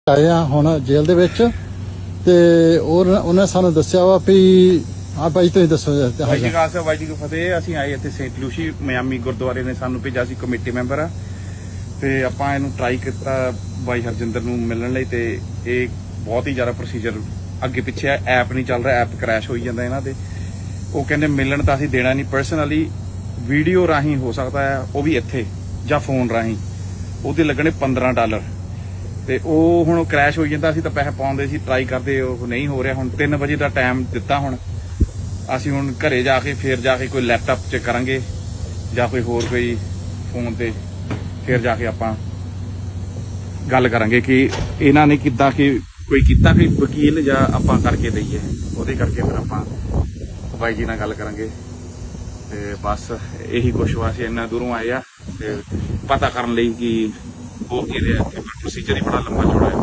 ਆਏ ਆ ਹੁਣ ਜੇਲ੍ਹ ਦੇ ਵਿੱਚ ਤੇ ਉਹਨੇ ਸਾਨੂੰ ਦੱਸਿਆ ਵਾ ਵੀ ਆ ਭਾਈ ਤੁਸੀਂ ਦੱਸੋ। ਵਾਹਿਗੁਰੂ ਜੀ ਕਾ ਖਾਲਸਾ ਵਾਹਿਗੁਰੂ ਜੀ ਕੀ ਫਤਿਹ। ਅਸੀਂ ਆਏ ਇੱਥੇ ਸੇਂਟ ਲੂਸੀ ਮਿਆਮੀ ਗੁਰਦੁਆਰੇ ਨੇ ਸਾਨੂੰ ਭੇਜਿਆ ਸੀ, ਕਮੇਟੀ ਮੈਂਬਰ ਆ ਤੇ ਆਪਾਂ ਇਹਨੂੰ ਟਰਾਈ ਕੀਤਾ ਬਾਈ ਹਰਜਿੰਦਰ ਨੂੰ ਮਿਲਣ ਲਈ ਤੇ ਇਹ ਬਹੁਤ ਹੀ ਜ਼ਿਆਦਾ ਪ੍ਰੋਸੀਜਰ ਅੱਗੇ ਪਿੱਛੇ ਐਪ ਨਹੀਂ ਚੱਲ ਰਿਹਾ, ਐਪ ਕ੍ਰੈਸ਼ ਹੋਈ ਜਾਂਦਾ ਇਹਨਾਂ ਦੇ। ਉਹ ਕਹਿੰਦੇ ਮਿਲਣ ਤਾਂ ਅਸੀਂ ਦੇਣਾ ਨਹੀਂ, ਪਰਸਨਲੀ ਵੀਡੀਓ ਰਾਹੀਂ ਹੋ ਸਕਦਾ ਹੈ, ਉਹ ਵੀ ਇੱਥੇ ਜਾਂ ਫੋਨ ਰਾਹੀਂ। ਉਹਦੇ ਲੱਗਣੇ $15 ਤੇ ਉਹ ਹੁਣ ਕ੍ਰੈਸ਼ ਹੋਈ ਜਾਂਦਾ। ਅਸੀਂ ਤਾਂ ਪੈਸੇ ਪਾਉਂਦੇ ਸੀ, ਟਰਾਈ ਕਰਦੇ, ਉਹ ਨਹੀਂ ਹੋ ਰਿਹਾ। ਹੁਣ 3 ਵਜੇ ਦਾ ਟਾਈਮ ਦਿੱਤਾ, ਹੁਣ ਅਸੀਂ ਹੁਣ ਘਰੇ ਜਾ ਕੇ ਫੇਰ ਜਾ ਕੇ ਕੋਈ ਲੈਪਟਾਪ 'ਚ ਕਰਾਂਗੇ ਜਾਂ ਕੋਈ ਹੋਰ ਕੋਈ ਫੋਨ ਤੇ ਫੇਰ ਜਾ ਕੇ ਆਪਾਂ ਗੱਲ ਕਰਾਂਗੇ ਕਿ ਇਹਨਾਂ ਨੇ ਕਿੱਦਾਂ ਕਿ ਕੋਈ ਕੀਤਾ ਕਿ ਵਕੀਲ ਜਾਂ ਆਪਾਂ ਕਰਕੇ ਦਈਏ। ਉਹਦੇ ਕਰਕੇ ਫਿਰ ਆਪਾਂ ਬਾਈ ਜੀ ਨਾਲ ਗੱਲ ਕਰਾਂਗੇ ਤੇ ਬਸ ਇਹੀ ਕੁਛ ਵਾ। ਅਸੀਂ ਇੰਨਾ ਦੂਰੋਂ ਆਏ ਆ ਤੇ ਪਤਾ ਕਰਨ ਲਈ ਕਿ ਉਹ ਕੀ ਰਿਹਾ ਇੱਥੇ ਪ੍ਰੋਸੀਜਰ ਹੀ ਬੜਾ ਲੰਬਾ ਚੌੜਾ ਹੈ।